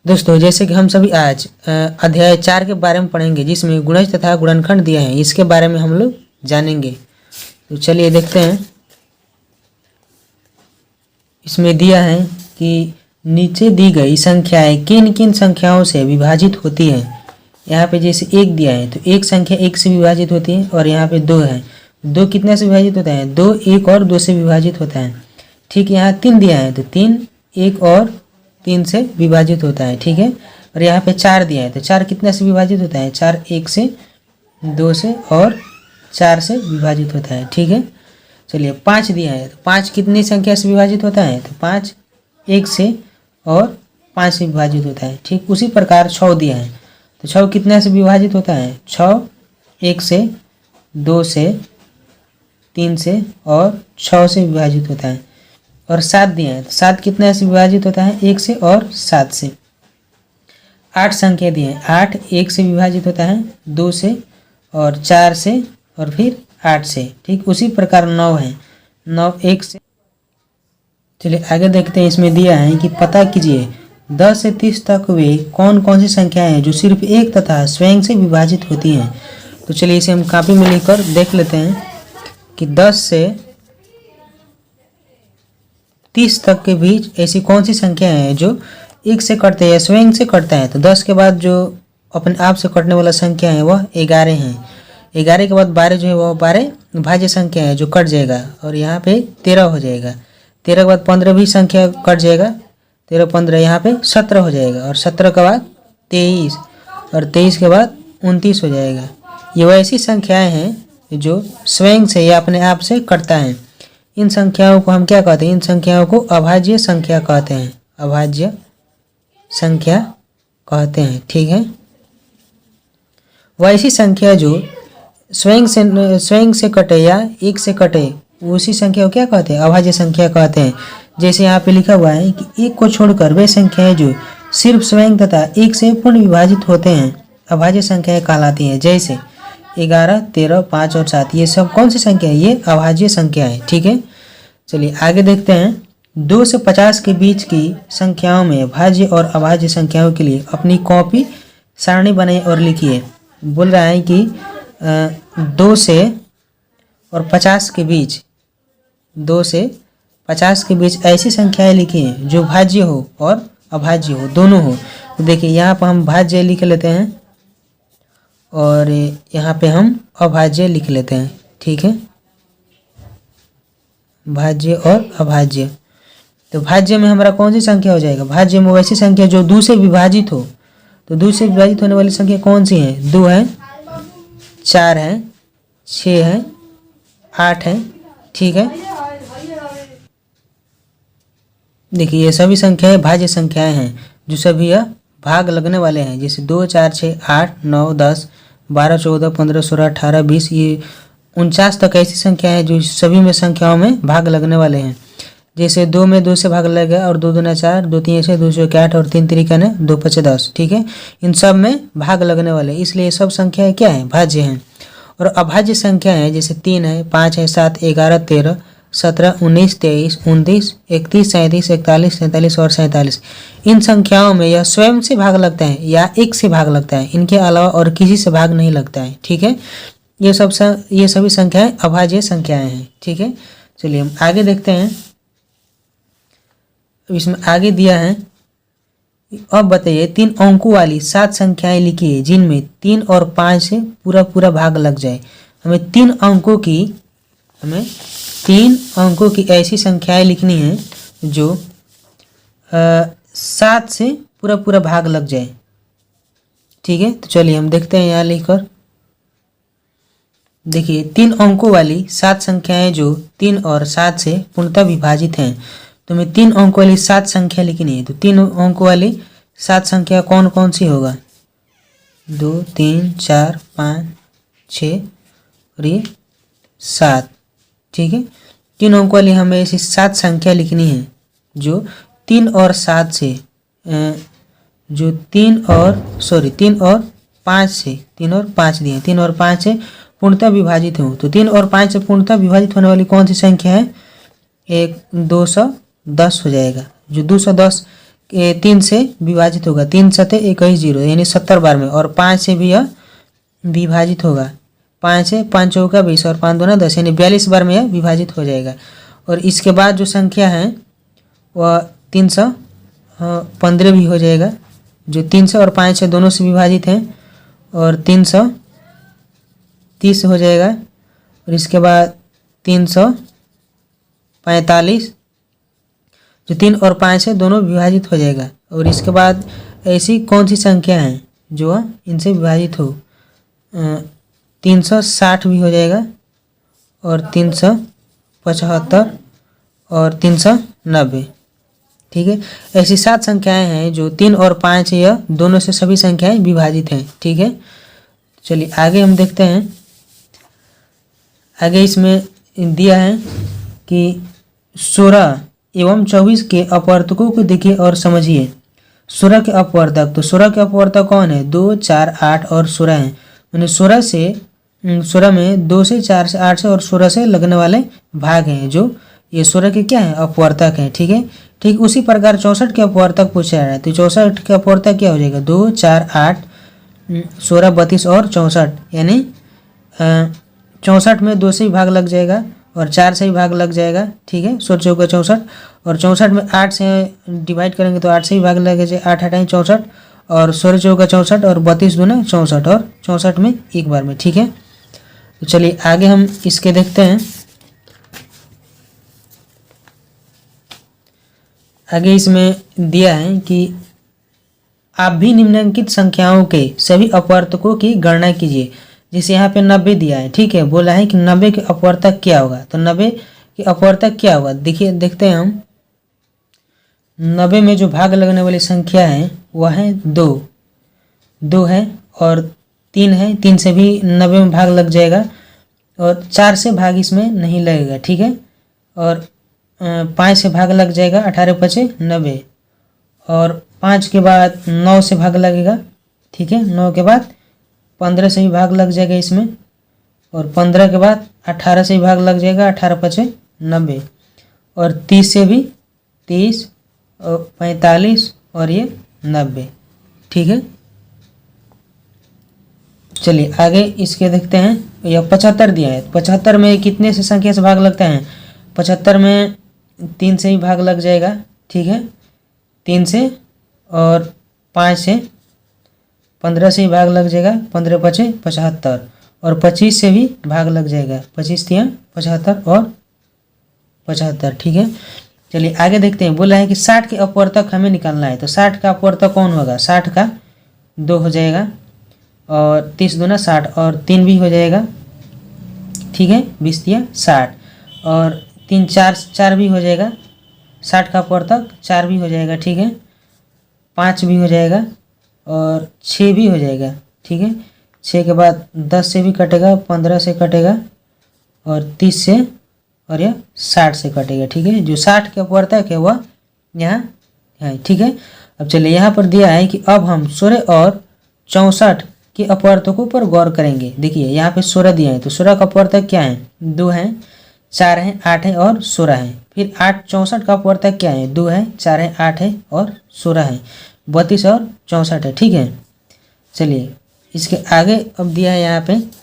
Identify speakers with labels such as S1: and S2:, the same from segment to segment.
S1: दोस्तों, जैसे कि हम सभी आज अध्याय 4 के बारे में पढ़ेंगे, जिसमें गुणज तथा गुणनखंड दिया है। इसके बारे में हम लोग जानेंगे। तो चलिए देखते हैं। इसमें दिया है कि नीचे दी गई संख्याएं किन किन संख्याओं से विभाजित होती हैं। यहाँ पे जैसे 1 दिया है तो एक संख्या 1 से विभाजित होती है, और यहाँ पे 2 है। 2 कितने से विभाजित होता है? 2 1 और 2 से विभाजित होता है। ठीक, यहाँ 3 दिया है तो 3 1 और 3 से विभाजित होता है। ठीक है, और यहाँ पे 4 दिया है तो 4 कितने से विभाजित होता है? 4 1 से, 2 से और 4 से विभाजित होता है। ठीक है, चलिए 5 दिया है तो 5 कितनी संख्या से विभाजित होता है? तो 5 1 से और 5 से विभाजित होता है। ठीक, उसी प्रकार 6 दिया है तो 6 कितने से विभाजित होता है? 6 1 से, 2 से, 3 से और 6 से विभाजित होता है। और 7 दिया है तो 7 कितने से विभाजित होता है? 1 से और 7 से। 8 संख्या दी है, 8 1 से विभाजित होता है, 2 से और 4 से और फिर 8 से। ठीक, उसी प्रकार 9 है, 9 1 से। चलिए आगे देखते हैं। इसमें दिया है कि पता कीजिए 10 से 30 तक वे कौन कौन सी संख्याएं हैं जो सिर्फ एक तथा स्वयं से विभाजित होती हैं। तो चलिए इसे हम कॉपी में लिखकर देख लेते हैं कि 10 से 30 तक के बीच ऐसी कौन सी संख्या है जो एक से कटते हैं या स्वयं से कटता है। तो 10 के बाद जो अपने आप से कटने वाला संख्या है वह 11 है। 11 के बाद 12 जो है वह 12 भाज्य संख्या है जो कट जाएगा, और यहाँ पे 13 हो जाएगा। 13 के बाद 15 भी संख्या कट जाएगा, 13 15 यहाँ पे 17 हो जाएगा, और 17 के बाद 23, और 23 के बाद 29 हो जाएगा। ये वैसी संख्याएँ हैं जो स्वयं से या अपने आप से कटता है। इन संख्याओं को हम क्या कहते हैं? इन संख्याओं को अभाज्य संख्या कहते हैं। अभाज्य संख्या कहते हैं। ठीक है, वैसी संख्या जो स्वयं से कटे या एक से कटे, उसी संख्या को क्या कहते हैं? अभाज्य संख्या कहते हैं। जैसे यहाँ पे लिखा हुआ है कि एक को छोड़कर वे संख्याएं जो सिर्फ स्वयं तथा एक से पूर्ण विभाजित होते हैं अभाज्य संख्याएं कहलाती हैं। जैसे 11 13 5 और 7, ये सब कौन सी संख्या है? ये अभाज्य संख्या है। ठीक है, चलिए आगे देखते हैं। 2 से 50 के बीच की संख्याओं में भाज्य और अभाज्य संख्याओं के लिए अपनी कॉपी सारणी बनाइए और लिखिए। बोल रहा है कि 2 से और 50 के बीच, 2 से 50 के बीच ऐसी संख्याएं लिखिए जो भाज्य हो और अभाज्य हो, दोनों हो। तो देखिए यहाँ पर हम भाज्य लिख लेते हैं और यहाँ पे हम अभाज्य लिख लेते हैं। ठीक है, भाज्य और अभाज्य। तो भाज्य में हमारा कौन सी संख्या हो जाएगा? भाज्य में वैसी संख्या जो 2 से विभाजित हो। तो 2 से विभाजित होने वाली संख्या कौन सी है? 2 है, 4 है, 6 है, 8 है। ठीक है, देखिए ये सभी संख्याएं भाज्य संख्याएं हैं जो सभी यह भाग लगने वाले हैं। जैसे 2 4 6 8 9 10 12 14 15 16 18 20, ये 49 तक ऐसी संख्या है जो सभी में संख्याओं में भाग लगने वाले हैं। जैसे 2 में 2 से भाग लगेगा, और 2 दूना 4, 2 3 से 2 के 8 और 3 तरीका ने 2 5 10। ठीक है, इन सब में भाग लगने वाले, इसलिए सब संख्याएं क्या है? भाज्य हैं। और अभाज्य संख्या है जैसे 3 है, 5 है, 7 11 13 17 19 23 29 31 37 41 43 और 47, इन संख्याओं में यह स्वयं से भाग लगता है या एक से भाग लगता है। इनके अलावा और किसी से भाग नहीं लगता है। ठीक है, ये सभी संख्याएं अभाज्य संख्याएं हैं। ठीक है, चलिए हम आगे देखते हैं। इसमें आगे दिया है, अब बताइए 3 अंकों वाली 7 संख्याएं लिखिए जिनमें 3 और 5 से पूरा भाग लग जाए। हमें 3 अंकों की ऐसी संख्याएं लिखनी है जो 7 से पूरा भाग लग जाए। ठीक है, तो चलिए हम देखते हैं। यहाँ लिखकर देखिए 3 अंकों वाली 7 संख्याएं जो 3 और 7 से पूर्णतः विभाजित हैं। तो हमें 3 अंकों वाली 7 संख्या लिखनी है। तो 3 अंकों वाली 7 संख्या कौन कौन सी होगा? 2 3 4 5 6 और ये 7। ठीक है, 3 अंकों वाली हमें ऐसी 7 संख्या लिखनी है जो 3 और 7 से जो 3 और 5 से, 3 और 5 दिए, 3 और 5 से पूर्णतः विभाजित हो। तो 3 और 5 से पूर्णतः विभाजित होने वाली कौन सी संख्या है? 210 हो जाएगा। जो 210 3 से विभाजित होगा। 3 सते 21 जीरो यानी 70 बार में, और 5 से भी यह विभाजित होगा। 5 से 5 चौका 20 और 5 दूना 10 यानी 42 बार में यह विभाजित हो जाएगा। और इसके बाद जो संख्या है वह 315 भी हो जाएगा, जो 300 और 5 से दोनों से विभाजित है, और 330 हो जाएगा। और इसके बाद 345 जो 3 और 5 है दोनों विभाजित हो जाएगा। और इसके बाद ऐसी कौन सी संख्या है जो इनसे विभाजित हो, 360 भी हो जाएगा, और 375 और 390। ठीक है, ऐसी 7 संख्याएं हैं जो 3 और 5 यह दोनों से सभी संख्याएं विभाजित हैं। ठीक है, चलिए आगे हम देखते हैं। आगे इसमें दिया है कि 16 एवं 24 के अपवर्तकों को देखिए और समझिए। 16 के अपवर्तक, तो 16 के अपवर्तक कौन है, 2, 4, 8 और 16 हैं। मैंने 16 में 2 से 4 से 8 से और 16 से लगने वाले भाग हैं, जो ये 16 के क्या है, अपवर्तक हैं। ठीक है, ठीक उसी प्रकार 64 के अपवर्तक पूछा जा रहा है। तो 64 के अपवर्तक क्या हो जाएगा, 2, 4, 8, 16, 32 और 64, यानी 64 में 2 से ही भाग लग जाएगा और 4 से ही भाग लग जाएगा। ठीक है, 16 चौका 64, और 64 में 8 से डिवाइड करेंगे तो 8 से ही भाग लगेगा, 8 8 64, और 16 चौका 64 और 32 दूना 64, और 64 में एक बार में। ठीक है, तो चलिए आगे हम इसके देखते हैं। आगे इसमें दिया है कि आप भी निम्नलिखित संख्याओं के सभी अपवर्तकों की गणना कीजिए। जैसे यहाँ पे 90 दिया है। ठीक है, बोला है कि 90 के अपवर्तक क्या होगा, तो 90 के अपवर्तक क्या होगा, देखिए देखते हैं हम। 90 में जो भाग लगने वाली संख्या है वह है 2 है, और 3 है, 3 से भी 90 में भाग लग जाएगा, और 4 से भाग इसमें नहीं लगेगा। ठीक है, और 5 से भाग लग जाएगा, 18 5 90, और 5 के बाद 9 से भाग लगेगा। ठीक है, 9 के बाद 15 से भी भाग लग जाएगा इसमें, और 15 के बाद 18 से भी भाग लग जाएगा, 18 5 90, और 30 से भी 30 और 45 और ये 90। ठीक है, चलिए आगे इसके देखते हैं। यह 75 दिया है। 75 में कितने से संख्या से भाग लगता है, 75 में 3 से ही भाग लग जाएगा। ठीक है, 3 से, और 5 से, 15 से ही भाग लग जाएगा, 15 5 75, और 25 से भी भाग लग जाएगा, 25 3 75 और 75। ठीक है, चलिए आगे देखते हैं। बोला है कि 60 के अपवर्तक हमें निकालना है। तो 60 का अपवर्तक कौन होगा, 60 का 2 हो जाएगा, और 30 दूना 60, और 3 भी हो जाएगा। ठीक है, 20 दिया 60, और 3 4 भी हो जाएगा। 60 का अपवर्तक 4 भी हो जाएगा। ठीक है, 5 भी हो जाएगा, और 6 भी हो जाएगा। ठीक है, 6 के बाद 10 से भी कटेगा, 15 से कटेगा, और 30 से, और यह 60 से कटेगा। ठीक है, जो 60 के अपवर्तक है वह यहाँ है। ठीक है, अब चलिए यहाँ पर दिया है कि अब हम 16 और 64 के अपवर्तकों पर गौर करेंगे। देखिए यहाँ पे 16 दिया है, तो 16 का अपवर्तक क्या है, 2 है, 4 है, 8 है और 16 है। फिर 64 का अपवर्तक क्या है, 2 है, 4 है, 8 है और 16 है, 32 और 64 है। ठीक है, चलिए इसके आगे अब दिया है यहाँ पे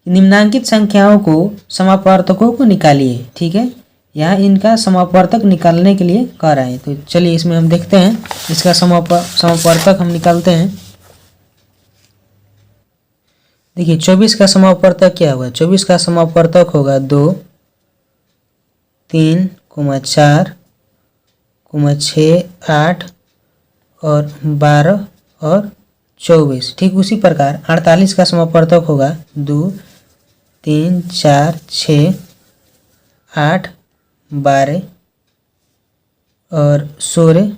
S1: निम्नांकित संख्याओं को समापवर्तकों को निकालिए। ठीक है, यहाँ इनका समापवर्तक निकालने के लिए कह रहा है। तो चलिए इसमें हम देखते हैं, इसका समापवर्तक हम निकालते हैं। देखिए 24 का समापवर्तक क्या होगा, 24 का समापवर्तक होगा 2, 3, 4, 6, 8 और 12 और 24। ठीक उसी प्रकार 48 का समापवर्तक होगा 2, 3, 4, 6, 8, 12 और 16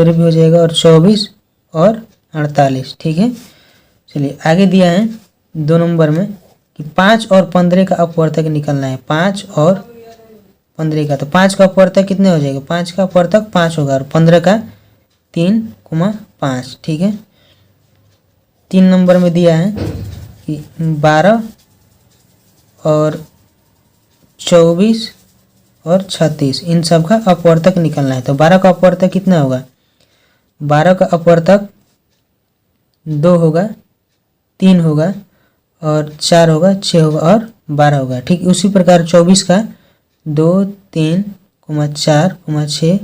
S1: भी हो जाएगा, और 24 और 48। ठीक है, चलिए आगे दिया है 2 नंबर में कि 5 और 15 का अपवर्तक निकालना है। 5 और 15 का, तो 5 का अपवर्तक कितने हो जाएगा, 5 का अपवर्तक 5 होगा, और 15 का 3, 5। ठीक है, 3 नंबर में दिया है कि 12 और 24 और 36 इन सब का अपवर्तक निकालना है। तो 12 का अपवर्तक कितना होगा, 12 का अपवर्तक 2 होगा, 3 होगा और 4 होगा, 6 होगा और 12 होगा। ठीक उसी प्रकार 24 का 2, 3, 4, 6,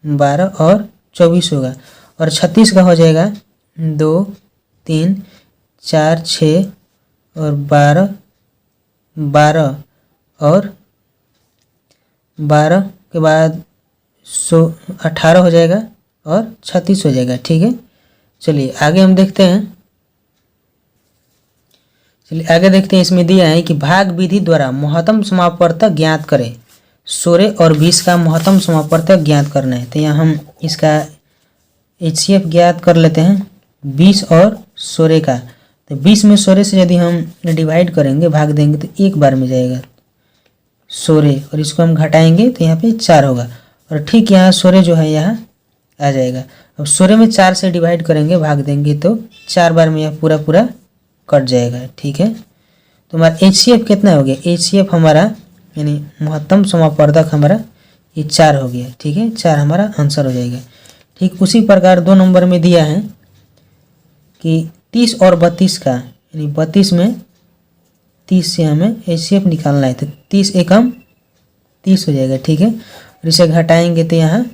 S1: 12 और 24 होगा। और 36 का हो जाएगा 2, 3, 4, 6 और 12, 12 और 12 के बाद 18 हो जाएगा और 36 हो जाएगा। ठीक है, चलिए आगे हम देखते हैं। चलिए आगे देखते हैं। इसमें दिया है कि भाग विधि द्वारा महत्तम समापवर्तक ज्ञात करें। 16 और 20 का महत्तम समापवर्तक ज्ञात करना है। तो यहाँ हम इसका HCF ज्ञात कर लेते हैं 20 और 16 का। तो 20 में 16 से यदि हम डिवाइड करेंगे, भाग देंगे, तो एक बार में जाएगा 16 और इसको हम घटाएंगे तो यहाँ पे 4 होगा। और ठीक यहाँ 16 जो है यहाँ आ जाएगा। अब 16 में 4 से डिवाइड करेंगे, भाग देंगे तो 4 बार में यह पूरा पूरा कट जाएगा। ठीक है, तो हमारा HCF कितना हो गया? HCF हमारा यानी महत्तम समापवर्तक हमारा ये 4 हो गया। ठीक है, 4 हमारा आंसर हो जाएगा। ठीक उसी प्रकार 2 नंबर में दिया है कि 30 और 32 का, यानी 32 में 30 से हमें HCF निकालना है। तो 30 एकम 30 हो जाएगा। ठीक है, और इसे घटाएंगे तो यहाँ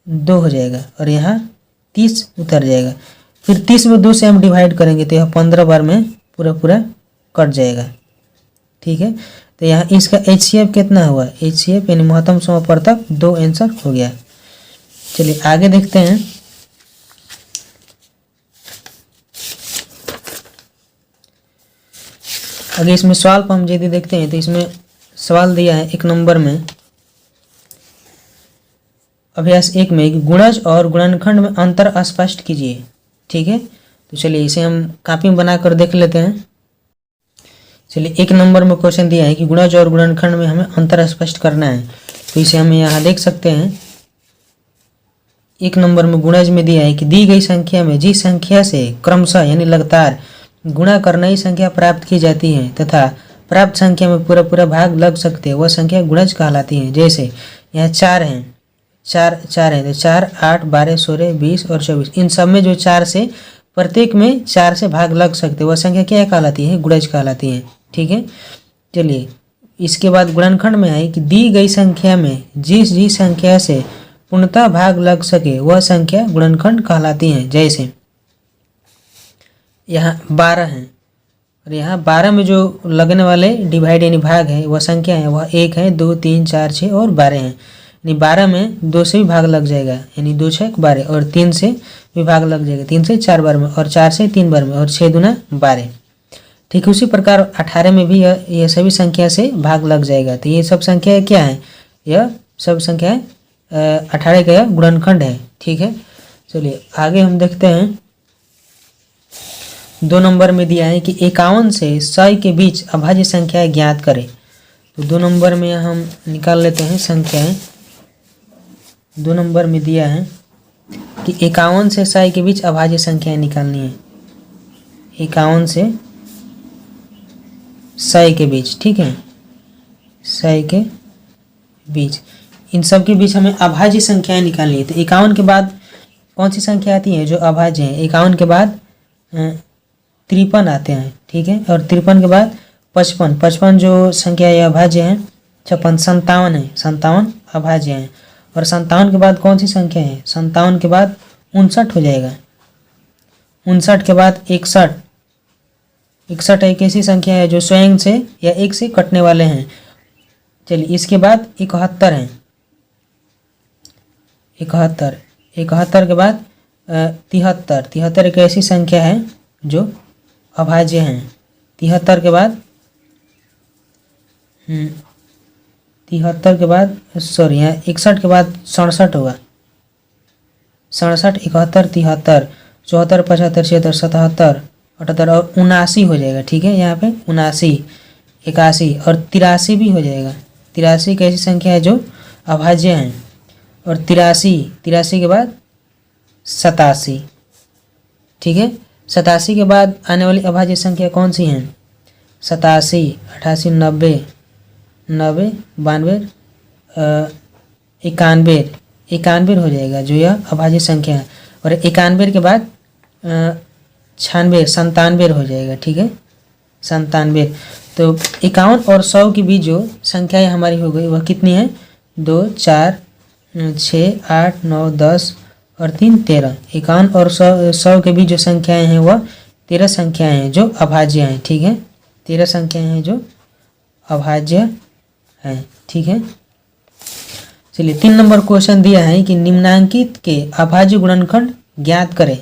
S1: 2 हो जाएगा और यहाँ 30 उतर जाएगा। फिर 30 में 2 से हम डिवाइड करेंगे तो यह 15 बार में पूरा पूरा कट जाएगा। ठीक है, तो यहाँ इसका HCF कितना हुआ? HCF यानी महत्तम समापवर्तक 2 आंसर हो गया। चलिए आगे देखते हैं। आगे इसमें सवाल पर हम यदि देखते हैं तो इसमें सवाल दिया है 1 नंबर में, अभ्यास 1 में गुणज और गुणनखंड में अंतर स्पष्ट कीजिए। ठीक है, तो चलिए इसे हम कॉपी में बनाकर देख लेते हैं। चलिए 1 नंबर में क्वेश्चन दिया है कि गुणज और गुणनखंड में हमें अंतर स्पष्ट करना है। तो इसे हम यहाँ देख सकते हैं। 1 नंबर में गुणज में दिया है कि दी गई संख्या में जिस संख्या से क्रमशः यानी लगातार गुणा कर नई संख्या प्राप्त की जाती है तथा प्राप्त संख्या में पूरा पूरा भाग लग सकते हैं, वह संख्या गुणज कहलाती है। जैसे यहाँ 4 हैं, 4 है तो 4, 8, 12, 16, 20 और 24, इन सब में जो 4 से प्रत्येक में 4 से भाग लग सकते हैं, वह संख्या क्या कहलाती है? गुणज कहलाती है। ठीक है, चलिए इसके बाद गुणनखंड में है कि दी गई संख्या में जिस संख्या से पूर्णतः भाग लग सके वह संख्या गुणनखंड कहलाती है। जैसे यहाँ 12 हैं और यहाँ 12 में जो लगने वाले डिवाइड यानी भाग है वह संख्या है, वह 1 है, 2, 3, 4, 6 और 12 हैं। यानी 12 में 2 से भी भाग लग जाएगा, यानी 2 6 12 और 3 से भी भाग लग जाएगा, 3 से 4 बार में और 4 से 3 बार में और 6 दूना 12। ठीक उसी प्रकार 18 में भी यह सभी संख्या से भाग लग जाएगा। तो ये सब संख्या क्या है? यह सब संख्या 18 का यह गुणनखंड है। ठीक है, चलिए आगे हम देखते हैं। 2 नंबर में दिया है कि 51 से 100 के बीच अभाज्य संख्याएं ज्ञात करें। तो 2 नंबर में हम निकाल लेते हैं संख्याएं। 2 नंबर में दिया है कि 51 से 100 के बीच अभाज्य संख्याएं निकालनी है। 51 से 100 के बीच, ठीक है, 100 के बीच, इन सब के बीच हमें अभाज्य संख्याएं निकालनी है। तो 51 के बाद कौन सी संख्या आती है जो अभाज्य है? 51 के बाद 53 आते हैं। ठीक है, और 53 के बाद 55 जो संख्या है अभाज्य है। 56 57 है, 57 अभाज्य है। और 57 के बाद कौन सी संख्या है? 57 के बाद 59 हो जाएगा। 59 के बाद 61 एक ऐसी संख्या है जो स्वयं से या एक से कटने वाले हैं। चलिए इसके बाद 71 है। 71 के बाद 73 एक ऐसी संख्या है जो अभाज्य हैं। 73 के बाद 61 के बाद 67 होगा। 67 71 73 74 75 76 77 78 और 79 हो जाएगा। ठीक है, यहाँ पे 79 81 और 83 भी हो जाएगा। 83 एक ऐसी संख्या है जो अभाज्य हैं। और 83 के बाद 87। ठीक है, 87 के बाद आने वाली अभाज्य संख्या कौन सी हैं? 87 88 90 92 91 हो जाएगा जो यह अभाज्य संख्या है। और 91 के बाद 97 हो जाएगा, ठीक है, 97। तो 51 और 100 के बीच जो संख्याएँ हमारी हो गई वह कितनी है? 2, 4, 6, 8, 9, 10 और 3, 13। 51 और 100 के बीच जो संख्याएँ हैं वह 13 संख्याएँ हैं जो अभाज्य हैं, ठीक है, 13 संख्याएँ हैं जो अभाज्य हैं, ठीक है। चलिए 3 नंबर क्वेश्चन दिया है कि निम्नांकित के अभाज्य गुणनखंड ज्ञात करें।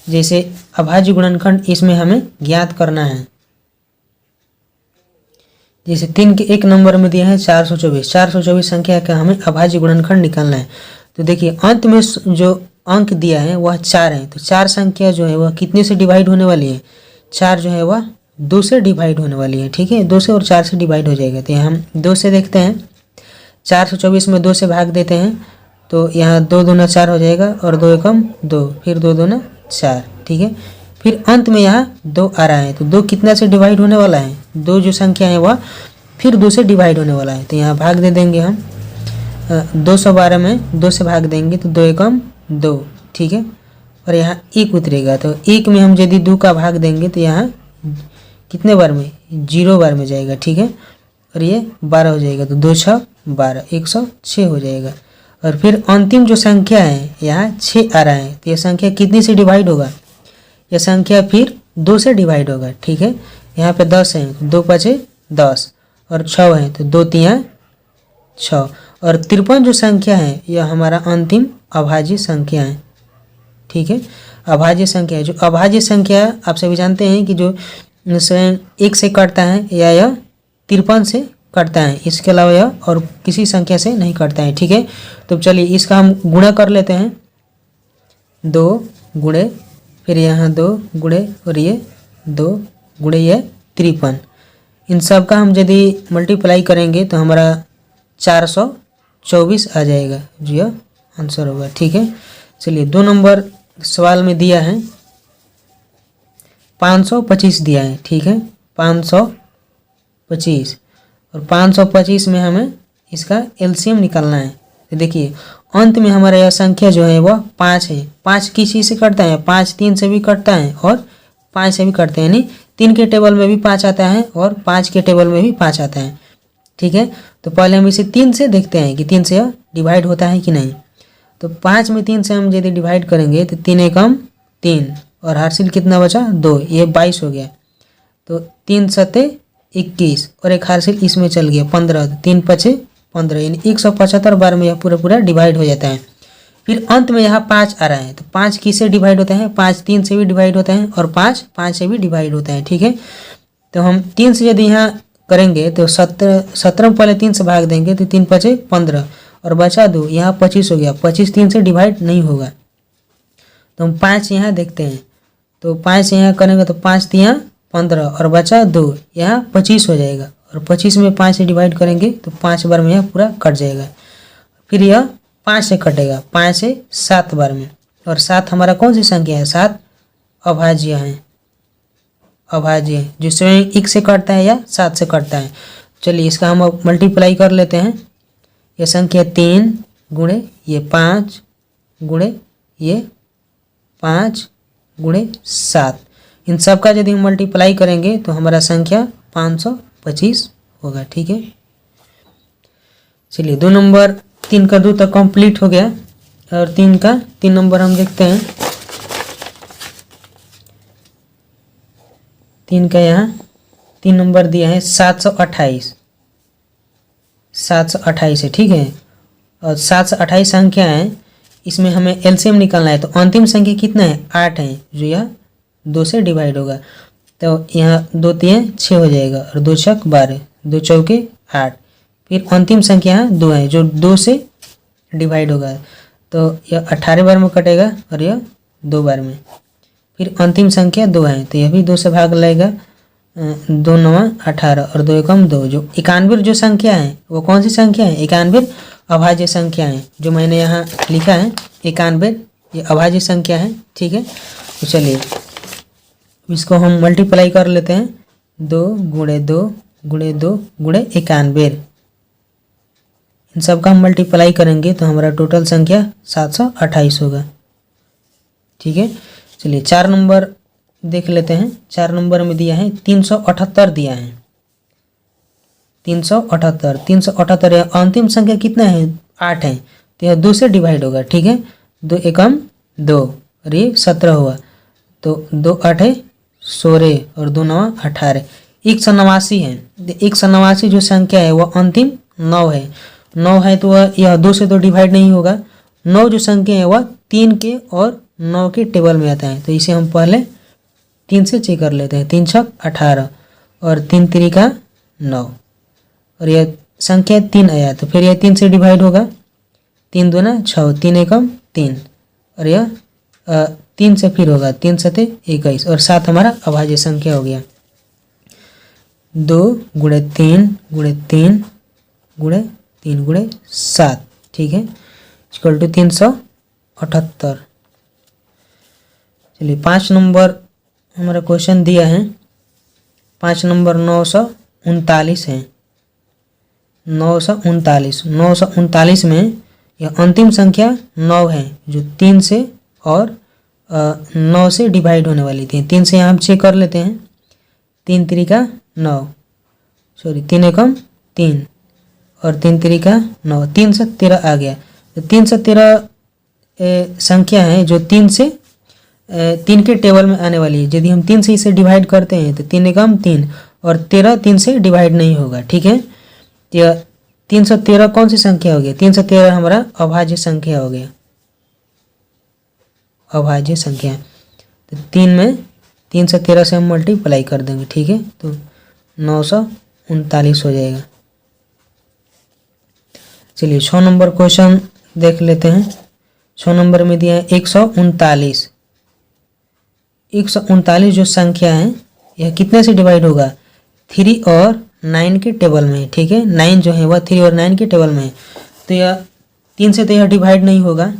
S1: जैसे अभाज्य गुणनखंड इसमें हमें ज्ञात करना है। जैसे 3 के 1 नंबर में दिया है 424, 424 संख्या का हमें अभाज्य गुणनखंड निकालना है। तो देखिए अंत में जो अंक दिया है वह 4 है, तो 4 संख्या जो है वह कितने से डिवाइड होने वाली है? 4 जो है वह 2 से डिवाइड होने वाली है, ठीक है, 2 से और 4 से डिवाइड हो जाएगा। तो हम 2 से देखते हैं, 424 में 2 से भाग देते हैं तो यहाँ 2 दूना 4 हो जाएगा और 2 एकम 2, फिर 2 दूना 4, ठीक है। फिर अंत में यहाँ 2 आ रहा है, तो 2 कितना से डिवाइड होने वाला है? 2 जो संख्या है वह फिर 2 से डिवाइड होने वाला है, तो यहाँ भाग दे देंगे हम 212 में 2 से भाग देंगे तो 2 एकम 2, ठीक है, और यहाँ 1 उतरेगा, तो 1 में हम यदि 2 का भाग देंगे तो यहाँ कितने बार में? 0 बार में जाएगा, ठीक है, और ये 12 हो जाएगा, तो 2 6 12, 106 हो जाएगा। और फिर अंतिम जो संख्या है यहाँ 6 आ रहा है, तो यह संख्या कितनी से डिवाइड होगा? यह संख्या फिर 2 से डिवाइड होगा, ठीक है। यहाँ पे 10 है तो 2 5 10 और 6 है तो 2 3 6 और 53 जो संख्या है यह हमारा अंतिम अभाज्य संख्या है, ठीक है, अभाज्य संख्या है। जो अभाज्य संख्या आप सभी जानते हैं कि जो स्वयं 1 से कटता है या यह 53 से कटता है, इसके अलावा यह और किसी संख्या से नहीं कटता है, ठीक है। तो चलिए इसका हम गुणा कर लेते हैं, 2 गुणे फिर यहाँ 2 गुणे और ये 2 गुणे ये 53, इन सब का हम यदि मल्टीप्लाई करेंगे तो हमारा 424 आ जाएगा, जो यह आंसर होगा, ठीक है। चलिए 2 नंबर सवाल में दिया है 525 दिया है, ठीक है, 525 और 525 में हमें इसका एलसीएम निकालना है। तो देखिए अंत में हमारा यह संख्या जो है वह 5 है, 5 किस चीज़ से कटता है? 5 3 से भी कटता है और 5 से भी कटते हैं, यानी 3 के टेबल में भी 5 आता है और 5 के टेबल में भी 5 आता है, ठीक है। तो पहले हम इसे 3 से देखते हैं कि 3 से यह डिवाइड होता है कि नहीं। तो 5 में 3 से हम यदि डिवाइड करेंगे तो 3 एकम 3 और हासिल कितना बचा? 2, ये 22 हो गया। तो 3 सत्ते 21 और एक हासिल इसमें चल गया 15, 3 5 15, यानी 175 बार में यह पूरा डिवाइड हो जाता है। फिर अंत में यहाँ 5 आ रहा है, तो 5 किससे डिवाइड होता है? 5 3 से भी डिवाइड होता है और 5 5 से भी डिवाइड होता है, ठीक है। तो हम 3 से यदि यहाँ करेंगे तो 17 पहले 3 से भाग देंगे तो 3 5 15 और बचा 2, यहाँ 25 हो गया, 25 3 से डिवाइड नहीं होगा। तो हम 5 यहाँ देखते हैं, तो 5 यहाँ करेंगे तो 5 3 15 और बचा 2, यहाँ 25 हो जाएगा और 25 में 5 से डिवाइड करेंगे तो 5 बार में यह पूरा कट जाएगा। फिर यह 5 से कटेगा, 5 से 7 बार में, और 7 हमारा कौन सी संख्या है? 7 अभाज्य है, अभाज्य है जो स्वयं 1 से कटता है या 7 से कटता है। चलिए इसका हम मल्टीप्लाई कर लेते हैं। यह संख्या 3 गुणे ये 5 गुणे ये 5 गुणे 7, इन सब का यदि हम मल्टीप्लाई करेंगे तो हमारा संख्या 525 होगा, ठीक है। चलिए 2 नंबर 3 का 2 तक कंप्लीट हो गया और 3 नंबर हम देखते हैं। 3 का यहाँ 3 नंबर दिया है 728, 728 है, ठीक है, और 728 संख्या है, इसमें हमें एलसीएम निकालना है। तो अंतिम संख्या कितना है? 8 है, जो यह 2 से डिवाइड होगा। तो यहाँ 2 3 6 हो जाएगा और 2 6 12, 2 चौके 8, फिर अंतिम संख्या यहाँ 2 है जो 2 से डिवाइड होगा, तो यह 18 बार में कटेगा और यह 2 बार में। फिर अंतिम संख्या 2 है तो यह भी 2 से भाग लेगा, 2 9 18 और 2 एकम 2। जो 91 जो संख्या है वो कौन सी संख्या है? 91 अभाज्य संख्या है, जो मैंने यहाँ लिखा है 91 ये अभाज्य संख्या है, ठीक है। तो चलिए इसको हम मल्टीप्लाई कर लेते हैं, 2 गुणे 2 गुणे 2 गुणे 91, इन सब का हम मल्टीप्लाई करेंगे तो हमारा टोटल संख्या 728 होगा। ठीक है। चलिए 4 नंबर देख लेते हैं। 4 नंबर में दिया है 378 दिया है, 378। 378 अंतिम संख्या कितना है? 8 है, तो यह 2 से डिवाइड होगा। ठीक है, 2 एकम 2 और ये 17 हुआ, तो 2 8 16 और 2 9 18। 189 है। 189 जो संख्या है वह अंतिम 9 है। 9 है तो यह 2 से तो डिवाइड नहीं होगा। 9 जो संख्या है वह 3 के और 9 के टेबल में आता है, तो इसे हम पहले 3 से चेक कर लेते हैं। 3 छक 18 और 3 तिरिका 9 और यह संख्या 3 आया, तो फिर यह 3 से डिवाइड होगा। 3 दूना 6, 3 एकम 3 और यह 3 से फिर होगा, 3 सते 21 और 7 हमारा अभाज्य संख्या हो गया। 2 गुणे 3 गुणे 3 गुणे 3 गुणे 7, ठीक है, इक्वल टू 378। चलिए 5 नंबर हमारा क्वेश्चन दिया है। 5 नंबर 939 है। 939 में यह अंतिम संख्या 9 है जो 3 से और 9 से डिवाइड होने वाली थी। 3 से यहाँ हम चेक कर लेते हैं। 3 तिरिका 9, सॉरी 3 एकम 3 और 3 तिरिका 9, 3 से 13 आ गया। तो 3 से 13 संख्या है जो 3 से 3 के टेबल में आने वाली है। यदि हम 3 से इसे डिवाइड करते हैं तो 3 एकम 3 और 13 3 से डिवाइड नहीं होगा। ठीक है, तो 313 कौन सी संख्या हो गया? 313 हमारा अभाज्य संख्या हो गया, अभाज्य संख्या। तो 3 में 313 से हम मल्टीप्लाई कर देंगे। ठीक है, तो 939 हो जाएगा। चलिए 6 नंबर क्वेश्चन देख लेते हैं। 6 नंबर में दिया है 139। 139 जो संख्या है यह कितने से डिवाइड होगा? 3 और 9 के टेबल में। ठीक है, 9 जो है वह 3 और 9 के टेबल में है, तो यह 3 से तो यह डिवाइड नहीं होगा।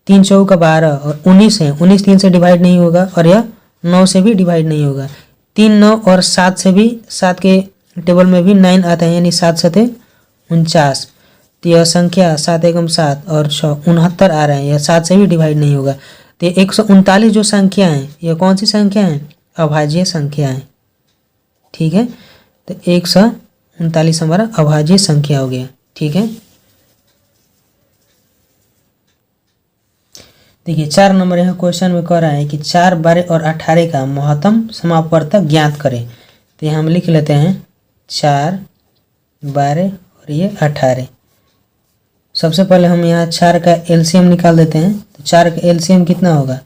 S1: 3 चौका 12 और 19 है, 19 3 से डिवाइड नहीं होगा और यह 9 से भी डिवाइड नहीं होगा। 3 9 और 7 से भी, 7 के टेबल में भी 9 आता है, यानी 7 7 49। तो यह संख्या 7 एकम 7 और 6 69 आ रहा है, यह 7 से भी डिवाइड नहीं होगा। तो 139 जो संख्या है यह कौन सी संख्या है? अभाज्य संख्या है। ठीक है, तो 139 हमारा अभाज्य संख्या हो गया। ठीक है, देखिए 4 नंबर यहाँ क्वेश्चन में कह रहा है कि 4 12 और 18 का महत्तम समापवर्तक ज्ञात करें। तो यहाँ हम लिख लेते हैं 4 12 और ये 18। सबसे पहले हम यहाँ 4 का एलसीएम निकाल देते हैं। तो 4 का एलसीएम कितना होगा?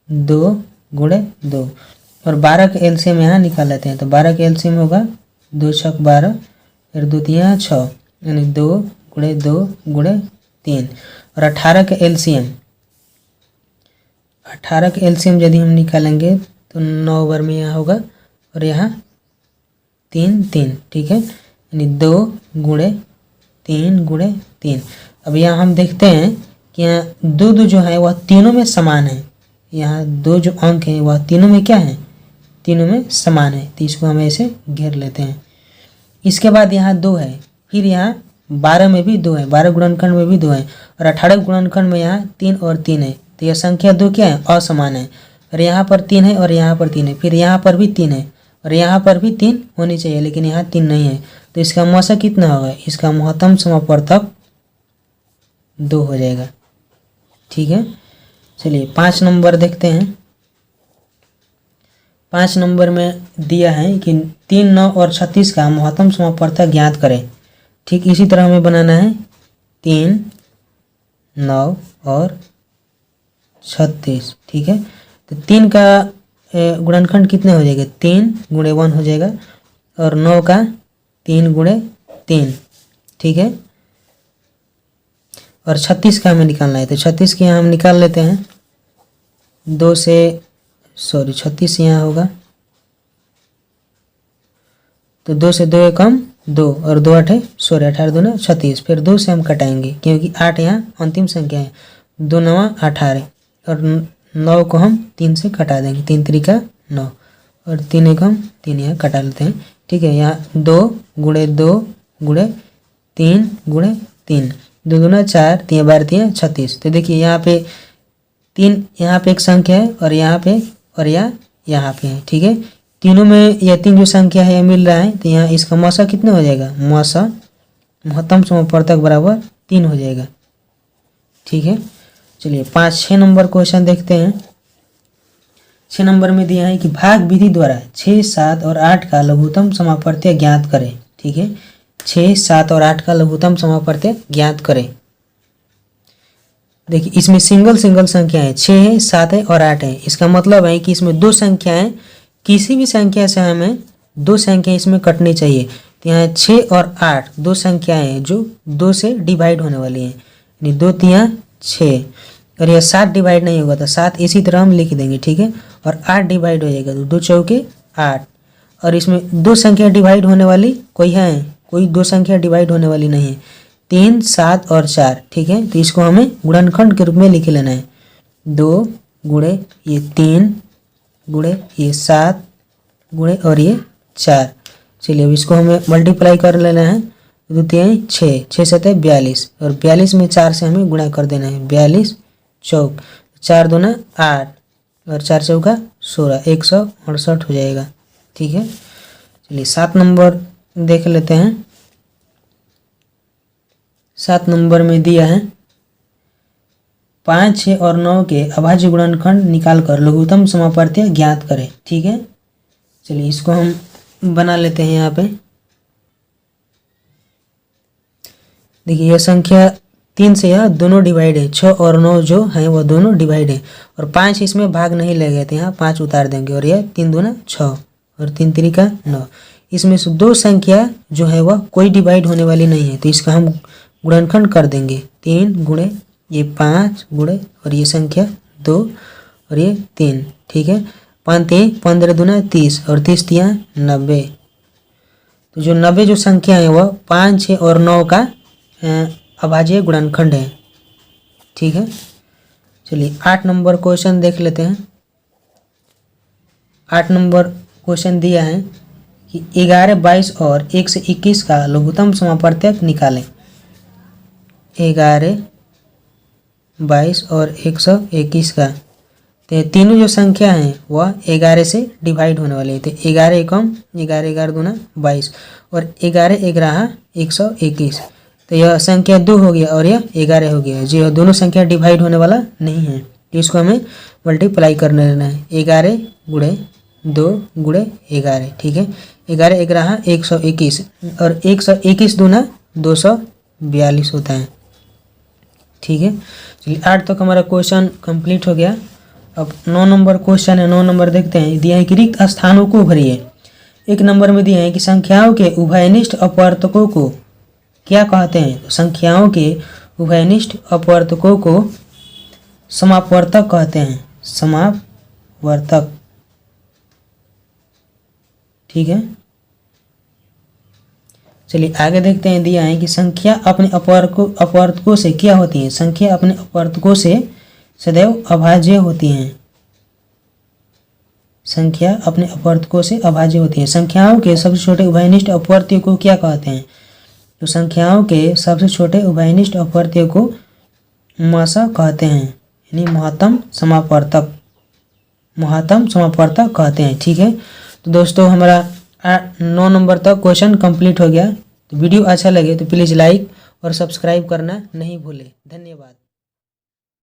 S1: 2 गुणे 2 और 12 का एलसीएम यहाँ निकाल लेते हैं। तो 12 का एलसीएम होगा 2 छक 12 फिर 2 तिया 6, यानी 2 गुणे 2 गुणे 3। और 18 का एलसीएम, 18 का एलसीएम यदि हम निकालेंगे तो 9 बार में यहाँ होगा और यहाँ 3 3। ठीक है, यानी 2 गुणे 3 गुणे 3। अब यहाँ हम देखते हैं कि यहाँ 2 2 जो है वह तीनों में समान है। यहाँ 2 जो अंक हैं वह तीनों में क्या है? तीनों में समान है, तो इसको हम ऐसे घेर लेते हैं। इसके बाद यहाँ 2 है, फिर यहाँ 12 में भी 2 है, 12 गुणनखंड में भी 2 है और 18 गुणनखंड में यहाँ 3 और 3 है। तो यह संख्या 2 क्या है? असमान है। और यहाँ पर 3 है और यहाँ पर 3 है, फिर यहाँ पर भी 3 है और यहाँ पर भी 3 होनी चाहिए, लेकिन यहाँ 3 नहीं है। तो इसका मौसा कितना होगा? इसका महत्तम समापवर्तक 2 हो जाएगा। ठीक है, चलिए 5 नंबर देखते हैं। 5 नंबर में दिया है कि 3 9 और 36 का महत्तम समापवर्तक ज्ञात करें। ठीक इसी तरह हमें बनाना है 3 9 और 36। ठीक है, तो 3 का गुणनखंड कितने हो जाएगा? 3 गुणे 1 हो जाएगा और 9 का 3 गुणे 3। ठीक है, और 36 का हमें निकालना है। तो 36 के यहाँ हम निकाल लेते हैं। 2 से, सॉरी 36 यहाँ होगा, तो 2 से 2 एकम 2 और 2 8 16, 18 2 9 36। फिर 2 से हम कटाएंगे क्योंकि 8 यहाँ अंतिम संख्या है। 2 9 18 और 9 को हम 3 से कटा देंगे। 3 3 9 और 3 एकम 3 यहाँ कटा लेते हैं। ठीक है, यहाँ 2 गुणे 2 गुणे 3 गुणे 3, 2 2 4 3 12 3 36। तो देखिए यहाँ पे 3 यहाँ पे एक संख्या है और यहाँ पे और यहाँ पे है, ठीक है। तीनों में यह 3 जो संख्या है मिल रहा है, तो यहाँ इसका मौसा कितना हो जाएगा, मौसा महत्तम समापवर्तक बराबर 3 हो जाएगा, ठीक है। चलिए 5-6 नंबर क्वेश्चन देखते हैं। 6 नंबर में दिया है कि भाग विधि द्वारा 6, 7 और 8 का लघुत्तम समापवर्त्य ज्ञात करें, ठीक है। 6, 7 और 8 का लघुत्तम समापवर्त्य ज्ञात करें। देखिए इसमें सिंगल संख्या है, 6 है, 7 है और 8 है। इसका मतलब है कि इसमें 2 संख्याएं, किसी भी संख्या से हमें 2 संख्या इसमें कटनी चाहिए। तो यहाँ 6 और 8 2 संख्याएं हैं जो 2 से डिवाइड होने वाली हैं, यानी 2 तिया 6, और यह 7 डिवाइड नहीं होगा तो 7 इसी तरह हम लिख देंगे, ठीक है। और 8 डिवाइड हो जाएगा तो 2 चौके 8, और इसमें 2 संख्या डिवाइड होने वाली कोई है, कोई 2 संख्या डिवाइड होने वाली नहीं है। 3, 7 और 4, ठीक है। तो इसको हमें गुणनखंड के रूप में लिख लेना है, 2 गुणे ये 3 गुणे ये 7 गुणे और ये 4। चलिए अब इसको हमें मल्टीप्लाई कर लेना है, 2 3 6, 6 7 42, और 42 में 4 से हमें गुणा कर देना है, 42 चौक 4 दूना 8 और 4 चौका 16, 168 हो जाएगा, ठीक है। चलिए 7 नंबर देख लेते हैं। 7 नंबर में दिया है 5, 6 और 9 के अभाज्य गुणनखंड निकाल कर लघुत्तम समापवर्त्य ज्ञात करें, ठीक है। चलिए इसको हम बना लेते हैं। यहाँ पे देखिए यह संख्या 3 से यह दोनों डिवाइड है, 6 और 9 जो है वह दोनों डिवाइड है, और 5 इसमें भाग नहीं ले गए थे, यहाँ 5 उतार देंगे, और यह 3 दूना 6 और 3 3 9। इसमें से 2 संख्या जो है वह कोई डिवाइड होने वाली नहीं है, तो इसका हम गुणनखंड कर देंगे, 3 गुणे ये 5 गुणे और ये संख्या 2 और ये 3, ठीक है। 5 3 15 दूना 30 और 30 तिया 90। तो जो 90 जो संख्या है वह 5, 6 और 9 का अभाज्य गुणनखंड है, ठीक है। चलिए 8 नंबर क्वेश्चन देख लेते हैं। 8 नंबर क्वेश्चन दिया है कि 11, 22 और 1 से 21 का लघुत्तम समापवर्त्य निकालें। 11, 22 और 121 का, तो तीनों जो संख्या हैं वह 11 से डिवाइड होने वाली है। तो 11 एकम 11, 11 दूना 22 और 11 11 121, तो यह संख्या 2 हो गया और यह 11 हो गया, जो दोनों संख्या डिवाइड होने वाला नहीं है, तो इसको हमें मल्टीप्लाई करने लेना है, 11 गुणे 2 गुणे 11, ठीक है। 11 11 121 और 121 दूना 242 होता है, ठीक है। चलिए 8 तक हमारा क्वेश्चन कंप्लीट हो गया। अब 9 नंबर क्वेश्चन है। 9 नंबर देखते हैं। दिया है कि रिक्त स्थानों को भरिए। 1 नंबर में दिया है कि संख्याओं के उभयनिष्ठ अपवर्तकों को क्या कहते हैं। तो संख्याओं के उभयनिष्ठ अपवर्तकों को समापवर्तक कहते हैं, समापवर्तक, ठीक है। चलिए आगे देखते हैं। दिया है कि संख्या अपने अपवर्तकों से क्या होती है। संख्या अपने अपवर्तकों से सदैव अभाज्य होती हैं। संख्या अपने अपवर्तकों से अभाज्य होती है। संख्याओं के सबसे छोटे उभयनिष्ठ अपवर्त्य को क्या कहते हैं। तो संख्याओं के सबसे छोटे उभयनिष्ठ अपवर्त्य को मसा कहते हैं, यानी महत्तम समापवर्तक, महत्तम समापवर्तक कहते हैं, ठीक है। तो दोस्तों हमारा 9 नंबर तक क्वेश्चन कंप्लीट हो गया। तो वीडियो अच्छा लगे तो प्लीज़ लाइक और सब्सक्राइब करना नहीं भूलें। धन्यवाद।